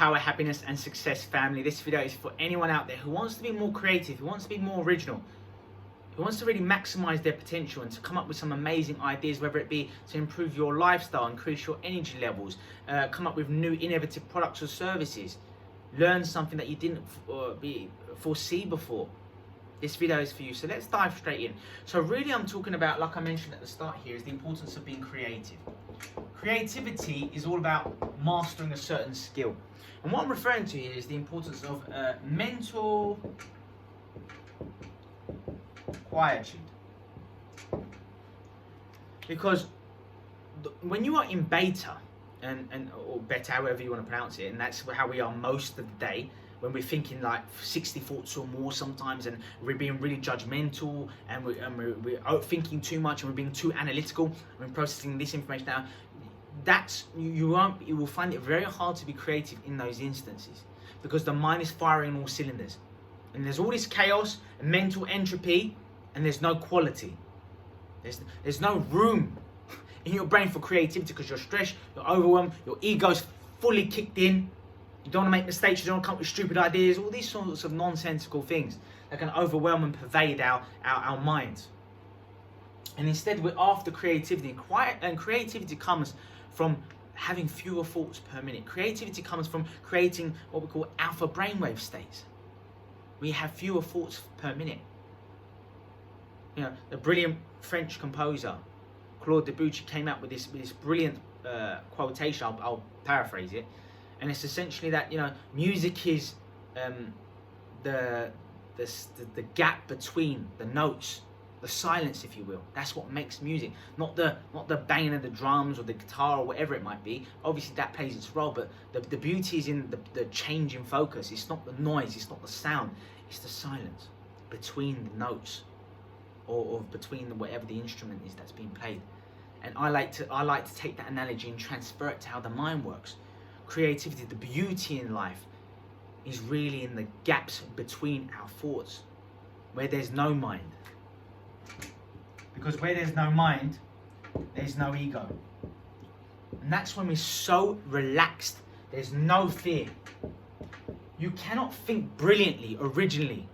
Power, Happiness and Success family. This video is for anyone out there who wants to be more creative, who wants to be more original, who wants to really maximize their potential and to come up with some amazing ideas, whether it be to improve your lifestyle, increase your energy levels, come up with new innovative products or services, learn something that you didn't foresee before. This video is for you. So let's dive straight in. So really I'm talking about, like I mentioned at the start here, is the importance of being creative. Creativity is all about mastering a certain skill. And what I'm referring to here is the importance of mental quietude. Because when you are in beta, or beta, however you want to pronounce it, and that's how we are most of the day, when we're thinking like 60 thoughts or more sometimes, and we're being really judgmental, and we're thinking too much, and we're being too analytical, and we're processing this information now, you will find it very hard to be creative in those instances, because the mind is firing on all cylinders, and there's all this chaos and mental entropy, and there's no quality. There's no room in your brain for creativity, because you're stressed, you're overwhelmed, your ego's fully kicked in. You don't want to make mistakes, you don't want to come up with stupid ideas, all these sorts of nonsensical things that can overwhelm and pervade our minds. And instead we're after creativity. And creativity comes from having fewer thoughts per minute. Creativity comes from creating what we call alpha brainwave states. We have fewer thoughts per minute. You know, the brilliant French composer Claude Debussy came out with this brilliant quotation. I'll paraphrase it. And it's essentially that, you know, music is the gap between the notes, the silence, if you will. That's what makes music, not the banging of the drums or the guitar or whatever it might be. Obviously that plays its role, but the beauty is in the change in focus. It's not the noise, it's not the sound, it's the silence between the notes, or between whatever the instrument is that's being played. And I like to take that analogy and transfer it to how the mind works. Creativity, the beauty in life, is really in the gaps between our thoughts, where there's no mind. Because where there's no mind, there's no ego. And that's when we're so relaxed, there's no fear. You cannot think brilliantly, originally,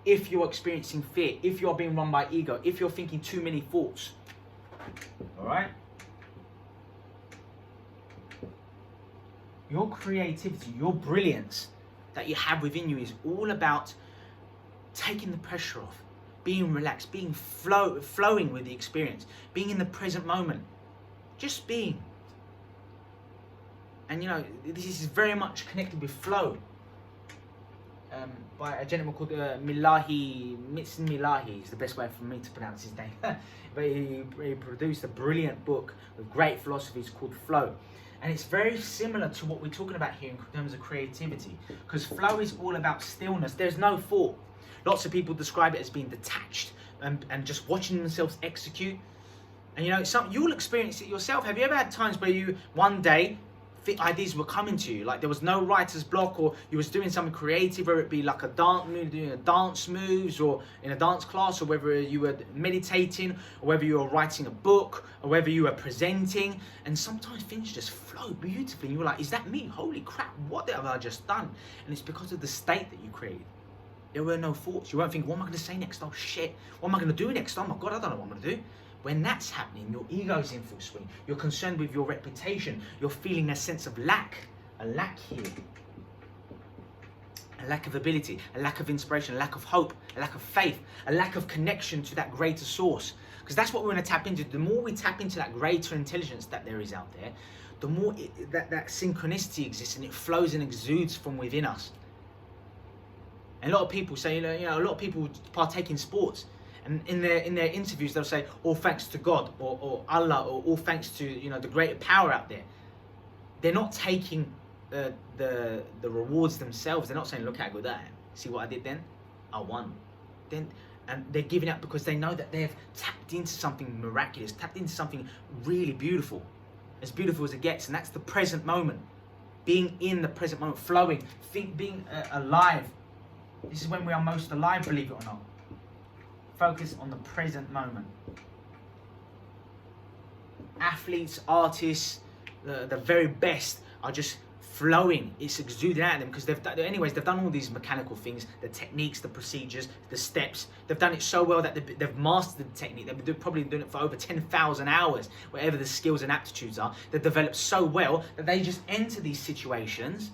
if you're experiencing fear, if you're being run by ego, if you're thinking too many thoughts. Alright? Your creativity, your brilliance that you have within you is all about taking the pressure off, being relaxed, being flowing with the experience, being in the present moment, just being. And you know, this is very much connected with flow. By a gentleman called Milahi, Mitsun Milahi is the best way for me to pronounce his name. But he produced a brilliant book with great philosophies called Flow. And it's very similar to what we're talking about here in terms of creativity, because flow is all about stillness. There's no thought. Lots of people describe it as being detached and just watching themselves execute. And you know, you'll experience it yourself. Have you ever had times where you, one day, ideas were coming to you, like there was no writer's block, or you was doing something creative, whether it be like doing a dance moves, or in a dance class, or whether you were meditating, or whether you were writing a book, or whether you were presenting, and sometimes things just flow beautifully, and you were like, is that me? Holy crap, what have I just done? And it's because of the state that you created. There were no thoughts. You weren't thinking, what am I going to say next? Oh shit, what am I going to do next? Oh my god, I don't know what I'm going to do. When that's happening, your ego's in full swing. You're concerned with your reputation. You're feeling a sense of lack. A lack here. A lack of ability. A lack of inspiration. A lack of hope. A lack of faith. A lack of connection to that greater source. Because that's what we're going to tap into. The more we tap into that greater intelligence that there is out there, the more that synchronicity exists, and it flows and exudes from within us. And a lot of people say, you know, a lot of people partake in sports. And in their interviews, they'll say, all thanks to God, or Allah, or all thanks to, you know, the greater power out there. They're not taking the rewards themselves. They're not saying, look how good I am. See what I did then? I won. And they're giving up because they know that they've tapped into something miraculous, tapped into something really beautiful, as beautiful as it gets. And that's the present moment. Being in the present moment, flowing, being alive. This is when we are most alive, believe it or not. Focus on the present moment. Athletes, artists, the very best are just flowing, it's exuding out of them, because they've done all these mechanical things, the techniques, the procedures, the steps. They've done it so well that they've mastered the technique. They've been probably doing it for over 10,000 hours, whatever the skills and aptitudes are. They've developed so well that they just enter these situations,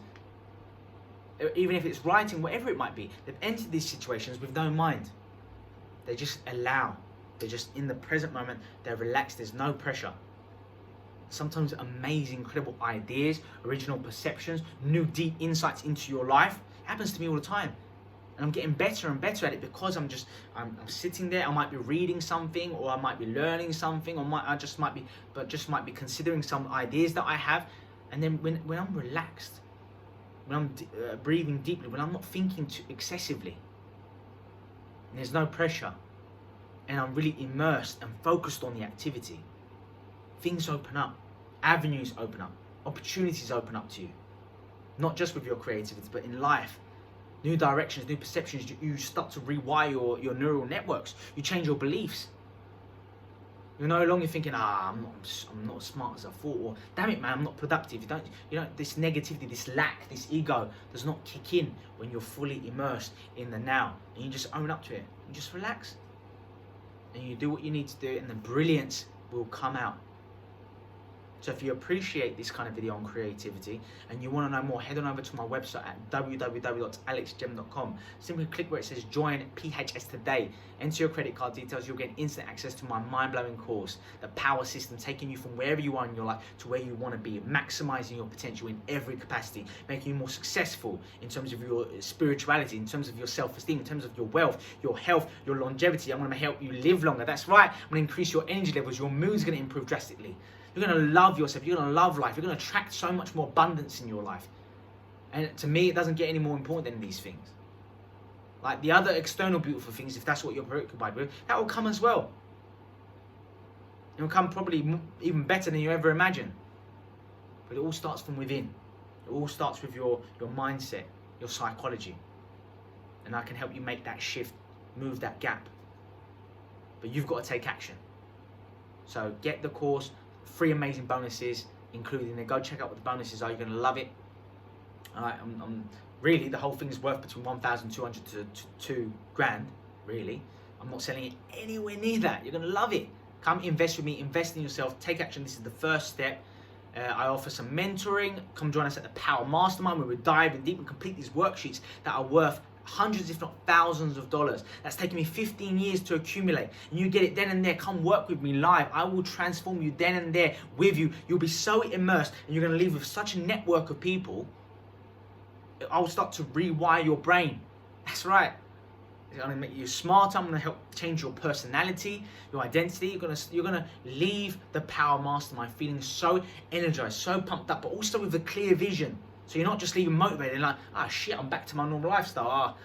even if it's writing, whatever it might be, they've entered these situations with no mind. They just allow. They're just in the present moment. They're relaxed. There's no pressure. Sometimes amazing, incredible ideas, original perceptions, new deep insights into your life. It happens to me all the time. And I'm getting better and better at it, because I'm sitting there. I might be reading something, or I might be learning something, or I just might be considering some ideas that I have. And then when I'm relaxed, when I'm breathing deeply, when I'm not thinking too excessively, and there's no pressure, and I'm really immersed and focused on the activity, things open up, avenues open up, opportunities open up to you. Not just with your creativity, but in life. New directions, new perceptions. You start to rewire your neural networks. You change your beliefs. You're no longer thinking, I'm not as smart as I thought, or damn it, man, I'm not productive. You don't. This negativity, this lack, this ego does not kick in when you're fully immersed in the now, and you just own up to it. You just relax, and you do what you need to do, and the brilliance will come out. So if you appreciate this kind of video on creativity and you want to know more, head on over to my website at www.alexgem.com. Simply click where it says join PHS today. Enter your credit card details. You'll get instant access to my mind-blowing course, the power system, taking you from wherever you are in your life to where you want to be, maximizing your potential in every capacity, making you more successful in terms of your spirituality, in terms of your self-esteem, in terms of your wealth, your health, your longevity. I'm going to help you live longer. That's right. I'm going to increase your energy levels. Your mood's going to improve drastically. You're going to love yourself. You're going to love life. You're going to attract so much more abundance in your life. And to me, it doesn't get any more important than these things. Like the other external beautiful things, if that's what you're preoccupied with, that will come as well. It will come probably even better than you ever imagined. But it all starts from within. It all starts with your mindset, your psychology. And I can help you make that shift, move that gap. But you've got to take action. So get the course. 3 amazing bonuses including there. Go check out what the bonuses are. You're going to love it. I'm really, the whole thing is worth between 1,200 to 2 grand. Really, I'm not selling it anywhere near that. You're going to love it. Come invest with me. Invest in yourself. Take action. This is the first step. I offer some mentoring. Come join us at the Power Mastermind, where we dive in deep and complete these worksheets that are worth hundreds, if not thousands of dollars. That's taken me 15 years to accumulate. And you get it then and there. Come work with me live. I will transform you then and there with you. You'll be so immersed, and you're going to leave with such a network of people. I'll start to rewire your brain. That's right. I'm going to make you smarter. I'm going to help change your personality, your identity. You're going to leave the Power Mastermind feeling so energized, so pumped up, but also with a clear vision. So you're not just leaving motivated and like, shit, I'm back to my normal lifestyle.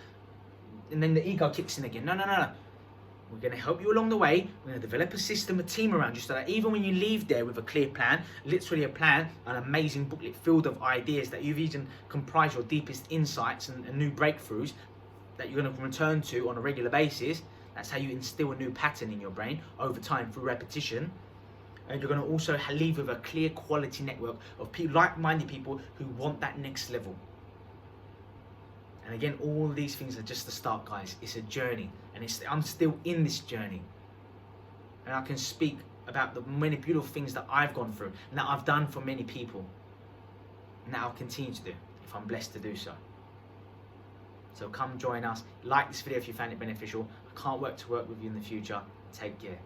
And then the ego kicks in again. No. We're going to help you along the way. We're going to develop a system, a team around you, so that even when you leave there with a clear plan, literally a plan, an amazing booklet filled of ideas that you've even comprised your deepest insights and new breakthroughs that you're going to return to on a regular basis. That's how you instill a new pattern in your brain over time through repetition. And you're going to also leave with a clear quality network of like-minded people who want that next level. And again, all these things are just the start, guys. It's a journey, and I'm still in this journey. And I can speak about the many beautiful things that I've gone through and that I've done for many people, and that I'll continue to do if I'm blessed to do so. So come join us. Like this video if you found it beneficial. I can't wait to work with you in the future. Take care.